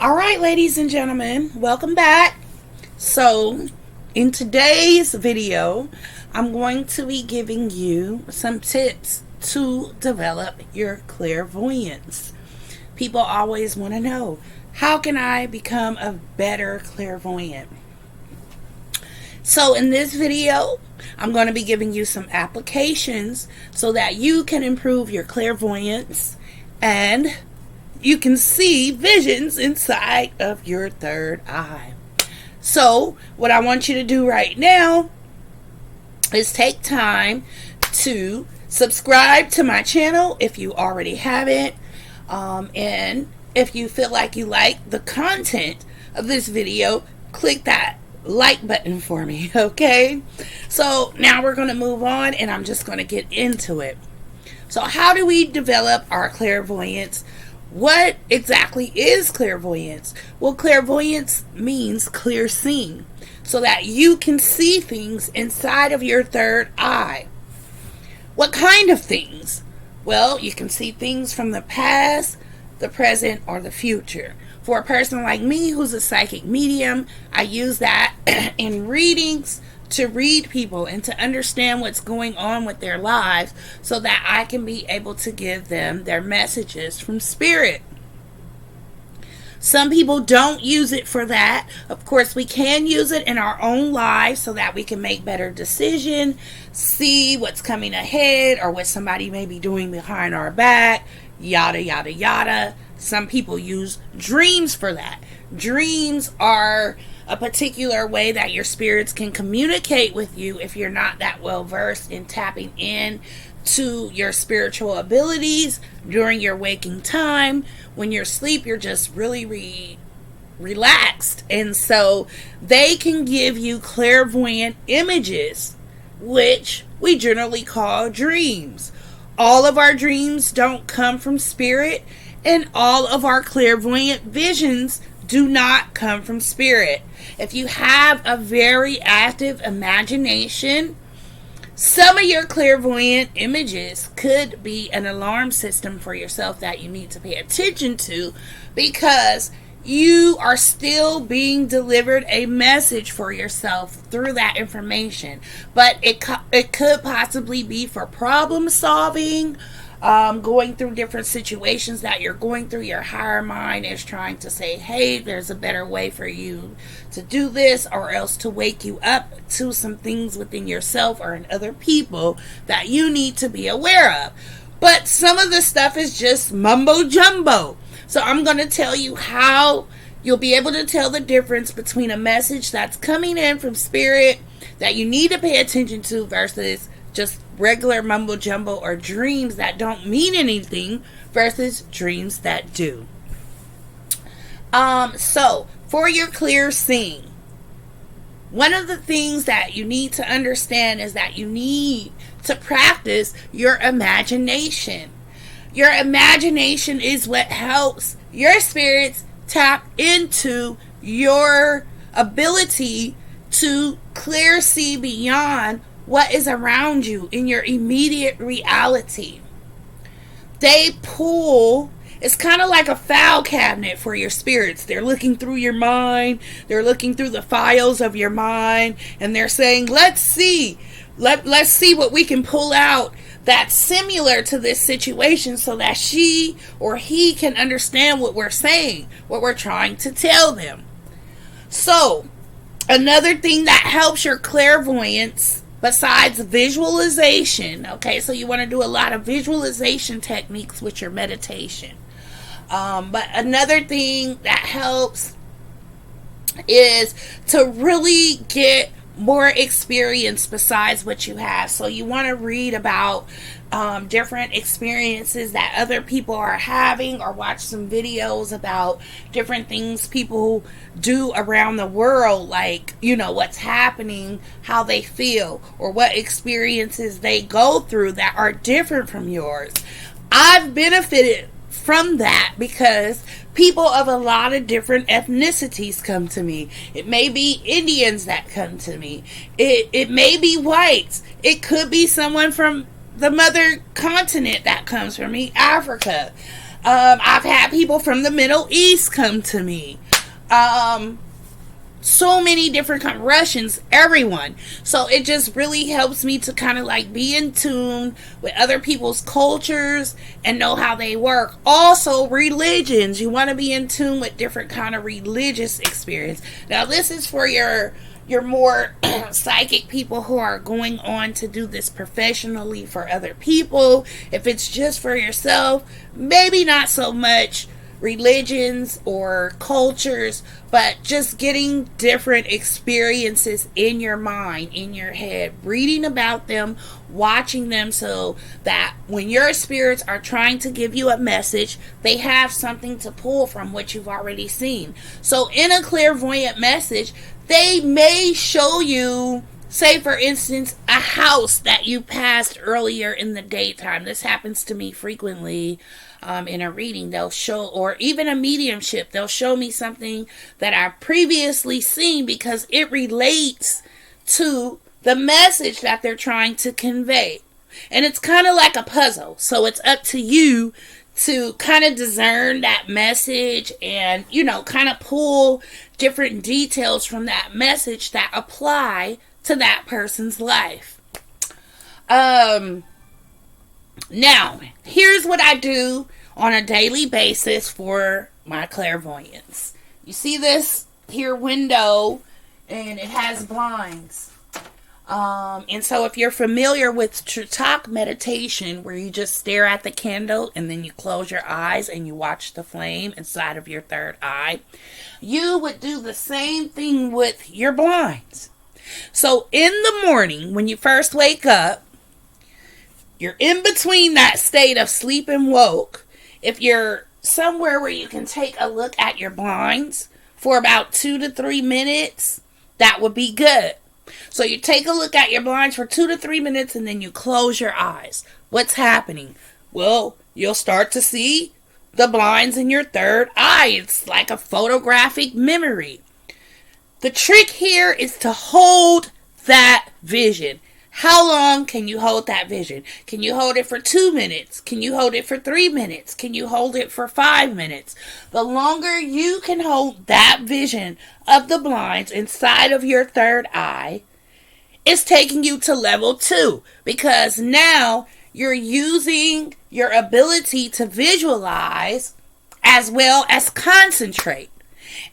All right, ladies and gentlemen, welcome back. So, in today's video, I'm going to be giving you some tips to develop your clairvoyance. People always want to know, how can I become a better clairvoyant? So in this video, I'm going to be giving you some applications so that you can improve your clairvoyance and you can see visions inside of your third eye. So what I want you to do right now is take time to subscribe to my channel if you already haven't. And if you feel like you like the content of this video, click that like button for me, okay? So now we're going to move on and I'm just going to get into it. So how do we develop our clairvoyance? What exactly is clairvoyance? Well, clairvoyance means clear seeing, so that you can see things inside of your third eye. What kind of things? Well, you can see things from the past, the present, or the future. For a person like me who's a psychic medium, I use that in readings to read people and to understand what's going on with their lives so that I can be able to give them their messages from spirit. Some people don't use it for that. Of course, we can use it in our own lives so that we can make better decisions, see what's coming ahead or what somebody may be doing behind our back, yada, yada, yada. Some people use dreams for that. Dreams are a particular way that your spirits can communicate with you if you're not that well versed in tapping in to your spiritual abilities during your waking time. When you're asleep, you're just really relaxed, and so they can give you clairvoyant images, which we generally call dreams. All of our dreams don't come from spirit, and all of our clairvoyant visions do not come from spirit. If you have a very active imagination, some of your clairvoyant images could be an alarm system for yourself that you need to pay attention to, because you are still being delivered a message for yourself through that information. But it could possibly be for problem solving, going through different situations that you're going through. Your higher mind is trying to say, hey, there's a better way for you to do this, or else to wake you up to some things within yourself or in other people that you need to be aware of. But some of the stuff is just mumbo jumbo. So I'm going to tell you how you'll be able to tell the difference between a message that's coming in from spirit that you need to pay attention to versus just regular mumbo jumbo or dreams that don't mean anything versus dreams that do. So for your clear seeing, one of the things that you need to understand is that you need to practice your imagination. Your imagination is what helps your spirits tap into your ability to clear see beyond what is around you in your immediate reality. They pull, it's kind of like a file cabinet for your spirits. They're looking through your mind, they're looking through the files of your mind, and they're saying, let's see what we can pull out that's similar to this situation so that she or he can understand what we're saying, what we're trying to tell them. So, another thing that helps your clairvoyance besides visualization, okay, so you want to do a lot of visualization techniques with your meditation. But another thing that helps is to really get more experience besides what you have. So you want to read about different experiences that other people are having, or watch some videos about different things people do around the world, like, you know, what's happening, how they feel, or what experiences they go through that are different from yours. I've benefited from that because people of a lot of different ethnicities come to me. It may be Indians that come to me. It may be whites. It could be someone from the mother continent that comes from me, Africa. I've had people from the Middle East come to me. So many different Russians, everyone. So it just really helps me to kind of like be in tune with other people's cultures and know how they work. Also, religions. You want to be in tune with different kind of religious experience. Now, this is for your more psychic people who are going on to do this professionally for other people. If it's just for yourself, maybe not so much religions or cultures, but just getting different experiences in your mind, in your head, reading about them, watching them, so that when your spirits are trying to give you a message, they have something to pull from what you've already seen. So in a clairvoyant message, they may show you, say for instance, a house that you passed earlier in the daytime. This happens to me frequently. In a reading, they'll show, or even a mediumship, they'll show me something that I've previously seen because it relates to the message that they're trying to convey. And it's kind of like a puzzle. So it's up to you to kind of discern that message and, kind of pull different details from that message that apply to that person's life. Now, here's what I do on a daily basis for my clairvoyance. You see this here window, and it has blinds. And so if you're familiar with Tritak meditation, where you just stare at the candle and then you close your eyes and you watch the flame inside of your third eye, you would do the same thing with your blinds. So in the morning, when you first wake up, you're in between that state of sleep and woke. If you're somewhere where you can take a look at your blinds for about 2 to 3 minutes, that would be good. So you take a look at your blinds for 2 to 3 minutes and then you close your eyes. What's happening? Well, you'll start to see the blinds in your third eye. It's like a photographic memory. The trick here is to hold that vision. How long can you hold that vision? Can you hold it for 2 minutes? Can you hold it for 3 minutes? Can you hold it for 5 minutes? The longer you can hold that vision of the blinds inside of your third eye, it's taking you to level 2, because now you're using your ability to visualize as well as concentrate.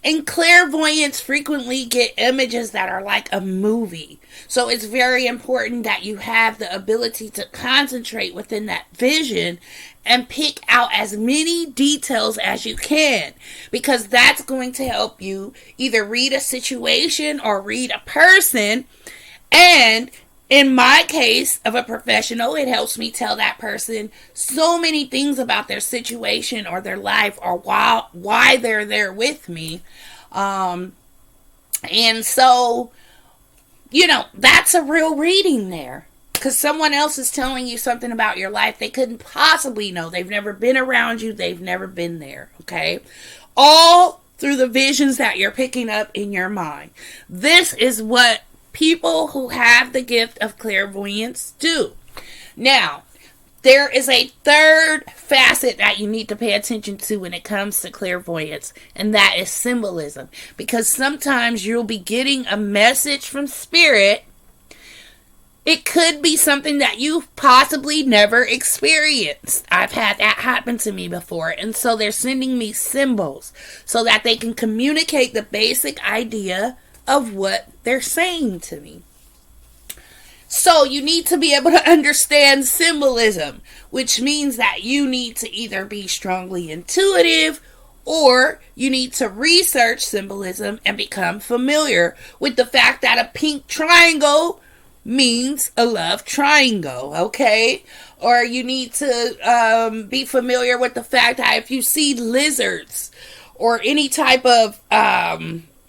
And clairvoyants frequently get images that are like a movie. So it's very important that you have the ability to concentrate within that vision and pick out as many details as you can, because that's going to help you either read a situation or read a person. And in my case of a professional, it helps me tell that person so many things about their situation or their life or why they're there with me. And so, that's a real reading there. Because someone else is telling you something about your life they couldn't possibly know. They've never been around you. They've never been there. Okay? All through the visions that you're picking up in your mind. This is what people who have the gift of clairvoyance do. Now, there is a third facet that you need to pay attention to when it comes to clairvoyance, and that is symbolism. Because sometimes you'll be getting a message from spirit. It could be something that you've possibly never experienced. I've had that happen to me before. And so they're sending me symbols so that they can communicate the basic idea of what they're saying to me. So you need to be able to understand symbolism, which means that you need to either be strongly intuitive or you need to research symbolism and become familiar with the fact that a pink triangle means a love triangle, okay? Or you need to be familiar with the fact that if you see lizards or any type of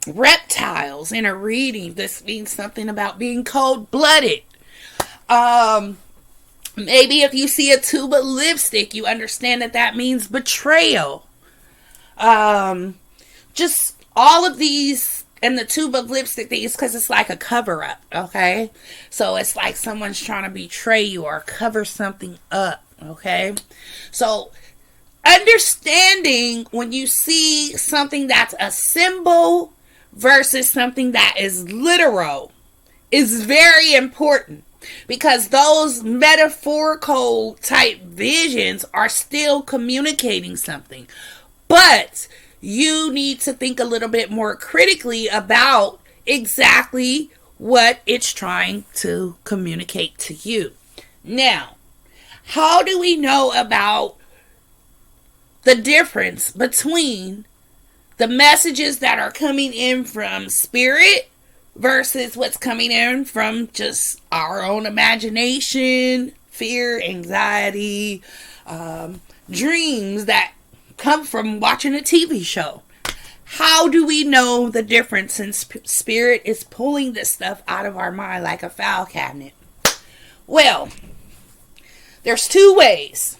reptiles in a reading, this means something about being cold-blooded. Maybe if you see a tube of lipstick, you understand that means betrayal. Just all of these, and the tube of lipstick things, because it's like a cover-up, okay? So it's like someone's trying to betray you or cover something up, okay? So understanding when you see something that's a symbol versus something that is literal is very important, because those metaphorical type visions are still communicating something. But you need to think a little bit more critically about exactly what it's trying to communicate to you. Now, how do we know about the difference between the messages that are coming in from spirit versus what's coming in from just our own imagination, fear, anxiety, dreams that come from watching a TV show? How do we know the difference since spirit is pulling this stuff out of our mind like a file cabinet? Well, there's two ways.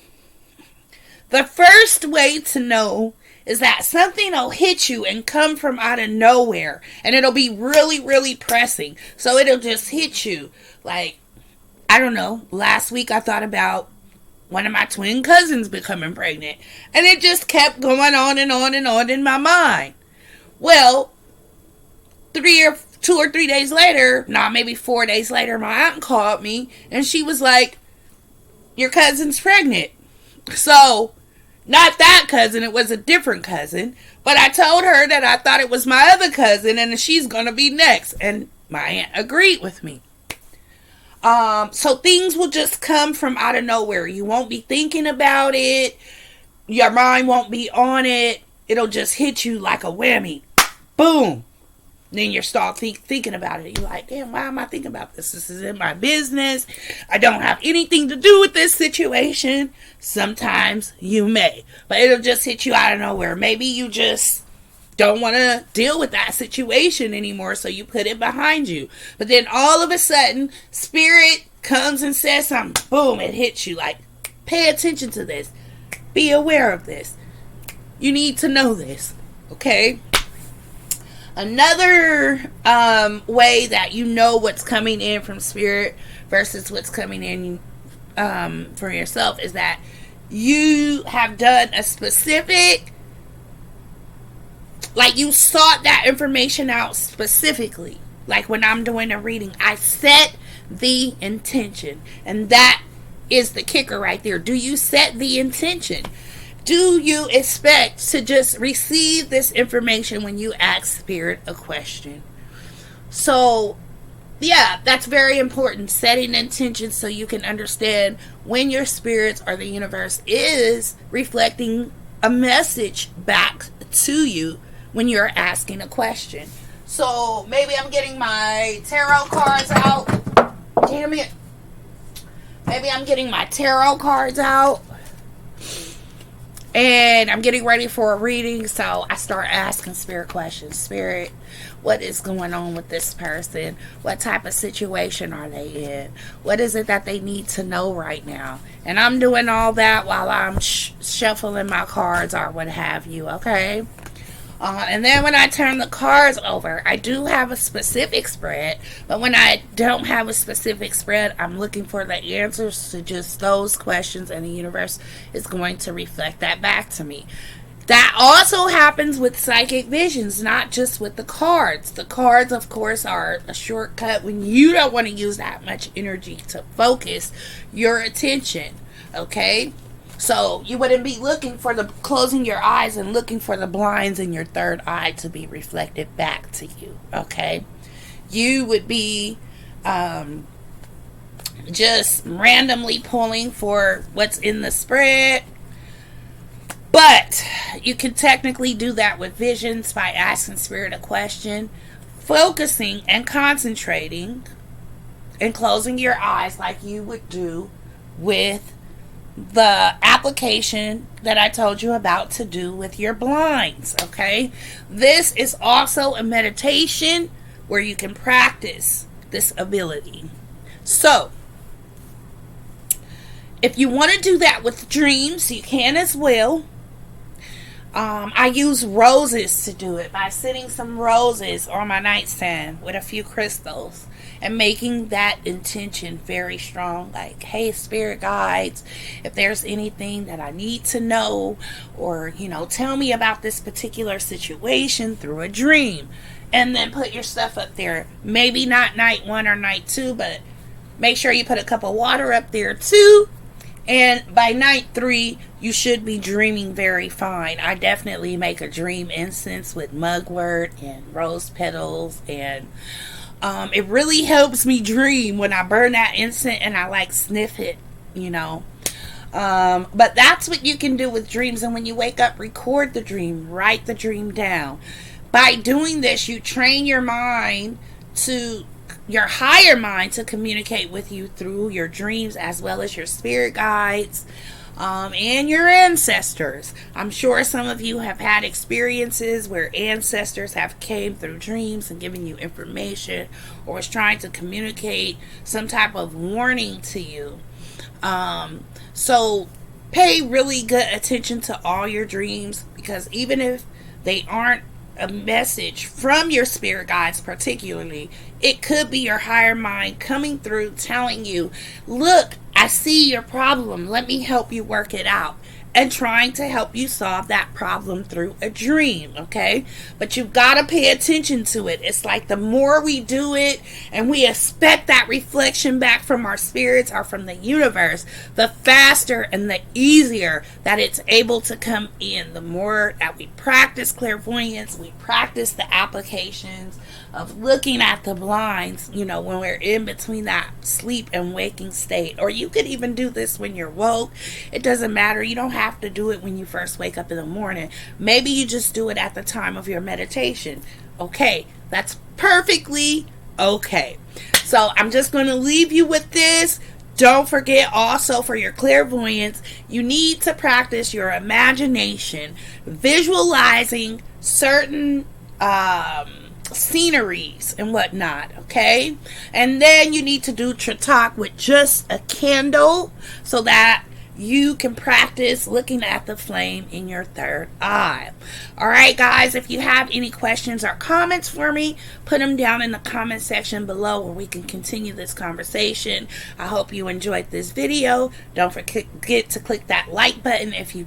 The first way to know is that something will hit you and come from out of nowhere, and it'll be really, really pressing. So it'll just hit you. Like, I don't know, last week I thought about one of my twin cousins becoming pregnant, and it just kept going on and on and on in my mind. Well, 2 or 3 days later, maybe 4 days later, my aunt called me, and she was like, your cousin's pregnant. So, not that cousin, it was a different cousin. But I told her that I thought it was my other cousin and she's going to be next. And my aunt agreed with me. So things will just come from out of nowhere. You won't be thinking about it. Your mind won't be on it. It'll just hit you like a whammy. Boom. Then you start thinking about it. You're like, damn, why am I thinking about this? This isn't my business. I don't have anything to do with this situation. Sometimes you may, but it'll just hit you out of nowhere. Maybe you just don't want to deal with that situation anymore, so you put it behind you. But then all of a sudden, spirit comes and says something. Boom, it hits you like, pay attention to this. Be aware of this. You need to know this, okay? Another way that you know what's coming in from spirit versus what's coming in for yourself is that you have done a specific, like you sought that information out specifically. Like when I'm doing a reading, I set the intention. And that is the kicker right there. Do you set the intention? Do you expect to just receive this information when you ask spirit a question? So, yeah, that's very important. Setting intentions so you can understand when your spirits or the universe is reflecting a message back to you when you're asking a question. So, maybe I'm getting my tarot cards out. Damn it. Maybe I'm getting my tarot cards out. And I'm getting ready for a reading, so I start asking spirit questions. Spirit, what is going on with this person? What type of situation are they in? What is it that they need to know right now? And I'm doing all that while I'm shuffling my cards or what have you, okay? And then when I turn the cards over, I do have a specific spread. But when I don't have a specific spread, I'm looking for the answers to just those questions. And the universe is going to reflect that back to me. That also happens with psychic visions, not just with the cards. The cards, of course, are a shortcut when you don't want to use that much energy to focus your attention. Okay? So you wouldn't be looking for closing your eyes and looking for the blinds in your third eye to be reflected back to you, okay? You would be just randomly pulling for what's in the spread. But you can technically do that with visions by asking spirit a question, focusing and concentrating, and closing your eyes like you would do with the application that I told you about to do with your blinds, okay? This is also a meditation where you can practice this ability. So, if you want to do that with dreams, you can as well. I use roses to do it by sitting some roses on my nightstand with a few crystals and making that intention very strong. Like, hey, spirit guides, if there's anything that I need to know, or, tell me about this particular situation through a dream. And then put your stuff up there. Maybe not night 1 or night 2, but make sure you put a cup of water up there too. And by night 3, you should be dreaming very fine. I definitely make a dream incense with mugwort and rose petals. And it really helps me dream when I burn that incense and I sniff it, But that's what you can do with dreams. And when you wake up, record the dream. Write the dream down. By doing this, you train your mind your higher mind to communicate with you through your dreams, as well as your spirit guides and your ancestors. I'm sure some of you have had experiences where ancestors have came through dreams and given you information, or is trying to communicate some type of warning to you. So pay really good attention to all your dreams, because even if they aren't a message from your spirit guides particularly, it could be your higher mind coming through telling you, look, I see your problem, let me help you work it out, and trying to help you solve that problem through a dream. Okay, but you've got to pay attention to it. It's like the more we do it and we expect that reflection back from our spirits or from the universe, the faster and the easier that it's able to come in. The more that we practice clairvoyance, we practice the applications of looking at the blinds, when we're in between that sleep and waking state. Or you could even do this when you're woke. It doesn't matter. You don't have to do it when you first wake up in the morning. Maybe you just do it at the time of your meditation. Okay, that's perfectly okay. So I'm just going to leave you with this. Don't forget also, for your clairvoyance, you need to practice your imagination, visualizing certain sceneries and whatnot, okay? And then you need to do Tratak with just a candle so that you can practice looking at the flame in your third eye. Alright guys, if you have any questions or comments for me, put them down in the comment section below where we can continue this conversation. I hope you enjoyed this video. Don't forget to click that like button if you